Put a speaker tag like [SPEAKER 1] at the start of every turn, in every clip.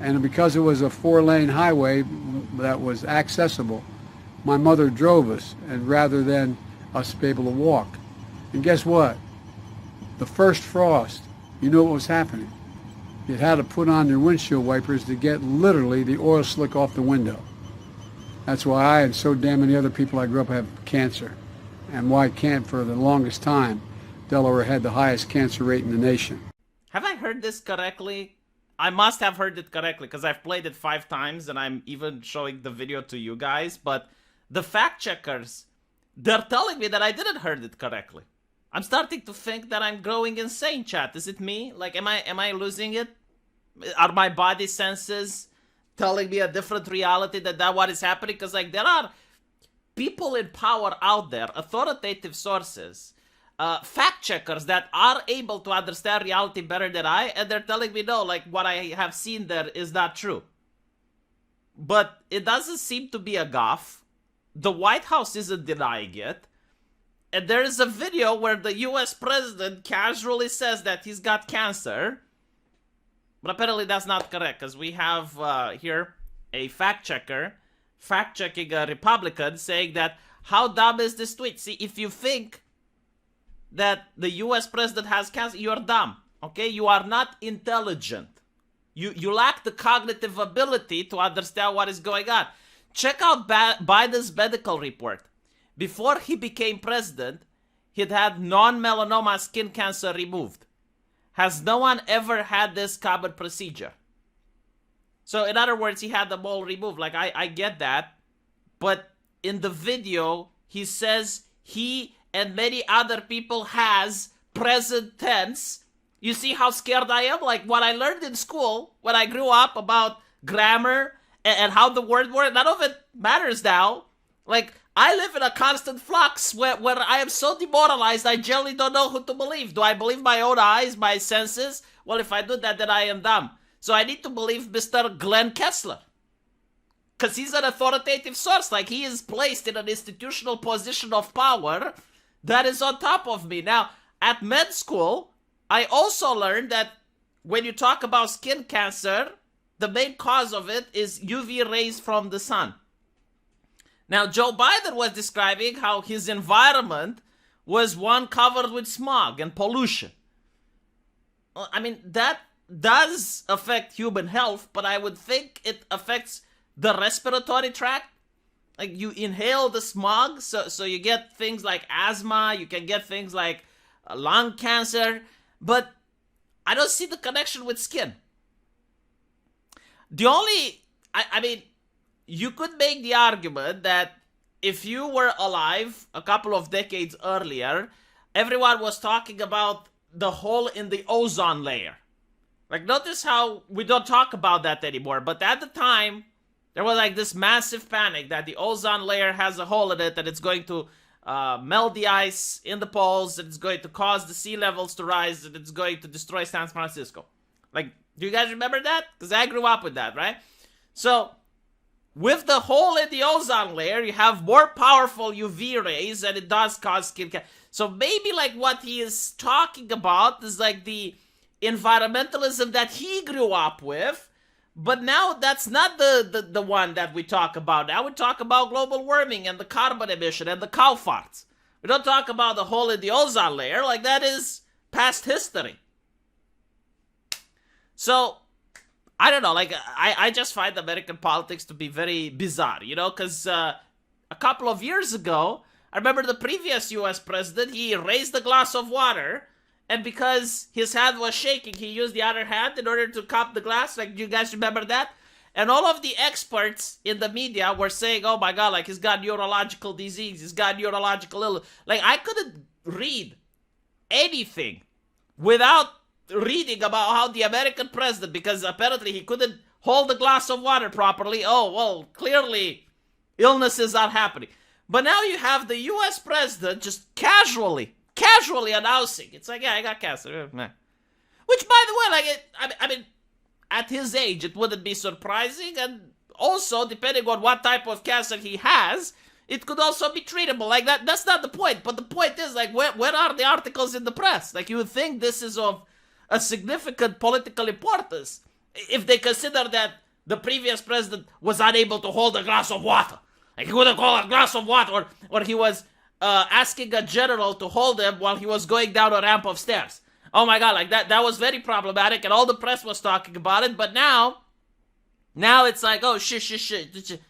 [SPEAKER 1] And because it was a 4-lane highway that was accessible, my mother drove us, and rather than us be able to walk. And guess what? The first frost, you know what was happening? You had to put on your windshield wipers to get literally the oil slick off the window. That's why I and so damn many other people I grew up have cancer. And why can't, for the longest time, Delaware had the highest cancer rate in the nation.
[SPEAKER 2] Have I heard this correctly? I must have heard it correctly because I've played it 5 times and I'm even showing the video to you guys. But the fact checkers, they're telling me that I didn't heard it correctly. I'm starting to think that I'm growing insane, chat. Is it me? Like, am I losing it? Are my body senses telling me a different reality that what is happening? Because, like, there are people in power out there, authoritative sources, fact checkers that are able to understand reality better than I, and they're telling me, no, like, what I have seen there is not true. But it doesn't seem to be a gaffe. The White House isn't denying it. And there is a video where the US president casually says that he's got cancer. But apparently that's not correct, because we have here a fact checker fact-checking a Republican saying that, how dumb is this tweet? See, if you think that the US president has cancer, you're dumb, okay? You are not intelligent. You lack the cognitive ability to understand what is going on. Check out Biden's medical report. Before he became president, he'd had non-melanoma skin cancer removed. Has no one ever had this common procedure? So in other words, he had the mole removed. Like, I get that. But in the video, he says he and many other people has present tense. You see how scared I am? Like, what I learned in school when I grew up about grammar and how the word works, none of it matters now. Like, I live in a constant flux where I am so demoralized, I generally don't know who to believe. Do I believe my own eyes, my senses? Well, if I do that, then I am dumb. So I need to believe Mr. Glenn Kessler. Because he's an authoritative source. Like, he is placed in an institutional position of power that is on top of me. Now, at med school, I also learned that when you talk about skin cancer, the main cause of it is UV rays from the sun. Now, Joe Biden was describing how his environment was one covered with smog and pollution. Well, I mean, that does affect human health, but I would think it affects the respiratory tract. Like, you inhale the smog, so you get things like asthma, you can get things like lung cancer, but I don't see the connection with skin. The only, I mean, you could make the argument that if you were alive a couple of decades earlier, everyone was talking about the hole in the ozone layer. Like, notice how we don't talk about that anymore, but at the time, there was like this massive panic that the ozone layer has a hole in it and it's going to melt the ice in the poles, and it's going to cause the sea levels to rise, and it's going to destroy San Francisco. Like, do you guys remember that? Because I grew up with that, right? So, with the hole in the ozone layer, you have more powerful UV rays, and it does cause skin cancer. So maybe like what he is talking about is like the environmentalism that he grew up with, but now that's not the one that we talk about. Now we talk about global warming and the carbon emission and the cow farts. We don't talk about the hole in the ozone layer. Like, that is past history. So, I don't know, like, I just find American politics to be very bizarre, you know, because a couple of years ago, I remember the previous US president, he raised a glass of water, and because his hand was shaking, he used the other hand in order to cup the glass. Like, do you guys remember that? And all of the experts in the media were saying, oh my god, like, he's got neurological disease, he's got neurological illness. Like, I couldn't read anything without reading about how the American president, because apparently he couldn't hold a glass of water properly. Oh, well, clearly illnesses are happening. But now you have the US president just casually announcing, it's like, yeah, I got cancer. Which, by the way, like, I mean, at his age, it wouldn't be surprising. And also, depending on what type of cancer he has, it could also be treatable. Like, that's not the point. But the point is, like, where are the articles in the press? Like, you would think this is of a significant political importance. if they consider that the previous president was unable to hold a glass of water. Like he couldn't hold a glass of water, or he was asking a general to hold him while he was going down a ramp of stairs. Oh my god, like that was very problematic, and all the press was talking about it, but now it's like, oh, shit.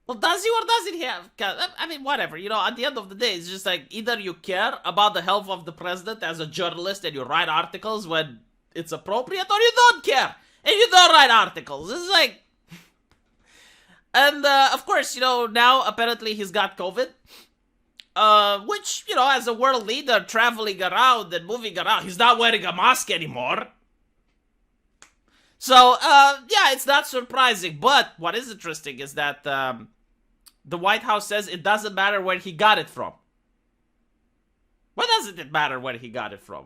[SPEAKER 2] Well, does he or doesn't he have? I mean, whatever, at the end of the day, it's just like, either you care about the health of the president as a journalist and you write articles when it's appropriate, or you don't care and you don't write articles. It's like, and of course, now apparently he's got COVID, which, as a world leader traveling around and moving around, he's not wearing a mask anymore. So, yeah, it's not surprising. But what is interesting is that the White House says it doesn't matter where he got it from. Why doesn't it matter where he got it from?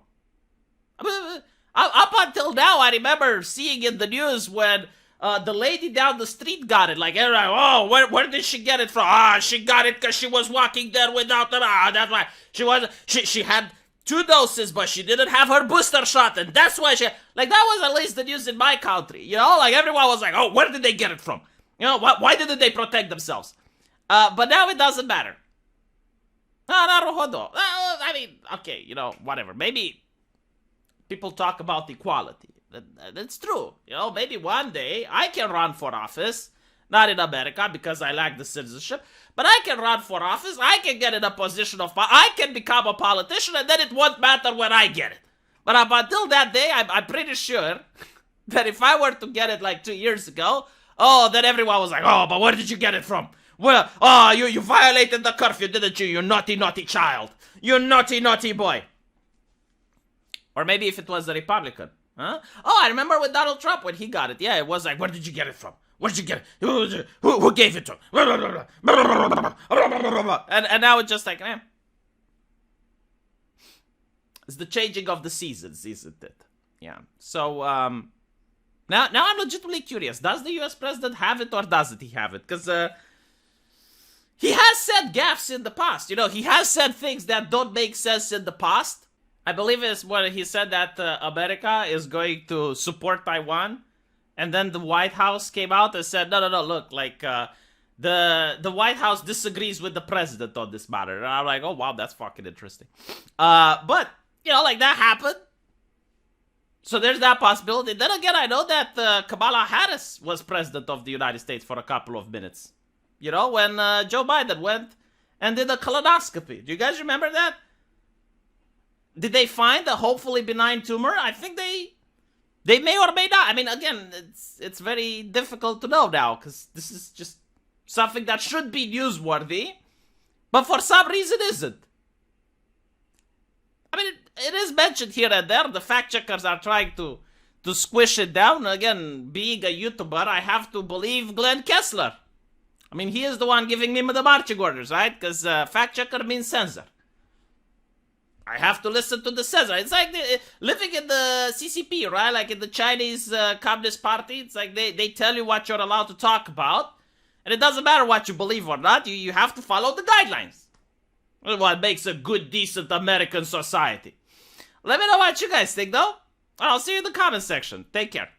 [SPEAKER 2] I mean, up until now, I remember seeing in the news when the lady down the street got it. Like, oh, where did she get it from? She got it because she was walking there without the... that's why. She had 2 doses, but she didn't have her booster shot, and that's why she... Like, that was at least the news in my country, Like, everyone was like, oh, where did they get it from? Why didn't they protect themselves? But now it doesn't matter. I mean, okay, whatever. Maybe people talk about equality. That's true. Maybe one day I can run for office. Not in America because I lack the citizenship. But I can run for office. I can get in a position of power. I can become a politician, and then it won't matter when I get it. But up until that day, I'm pretty sure that if I were to get it like 2 years ago, then everyone was like, oh, but where did you get it from? Well, you violated the curfew, didn't you? You naughty, naughty child. You naughty, naughty boy. Or maybe if it was a Republican. Huh? Oh, I remember with Donald Trump when he got it. Yeah, it was like, where did you get it from? Where did you get it? Who gave it to him? And now it's just like, it's the changing of the seasons, isn't it? Yeah. So, now I'm legitimately curious. Does the US president have it or doesn't he have it? Because, he has said gaffes in the past. He has said things that don't make sense in the past. I believe it's when he said that America is going to support Taiwan. And then the White House came out and said, no, look, like, the White House disagrees with the president on this matter. And I'm like, oh, wow, that's fucking interesting. But, like, that happened. So there's that possibility. Then again, I know that Kamala Harris was president of the United States for a couple of minutes. When Joe Biden went and did a colonoscopy. Do you guys remember that? Did they find a hopefully benign tumor? I think they may or may not. I mean, again, it's very difficult to know now because this is just something that should be newsworthy, but for some reason isn't. I mean, it is mentioned here and there. The fact checkers are trying to squish it down. Again, being a YouTuber, I have to believe Glenn Kessler. I mean, he is the one giving me the marching orders, right? Because fact checker means censor. I have to listen to the censor. It's like living in the CCP, right? Like in the Chinese Communist Party. It's like they tell you what you're allowed to talk about. And it doesn't matter what you believe or not. You have to follow the guidelines. What makes a good, decent American society. Let me know what you guys think, though. I'll see you in the comment section. Take care.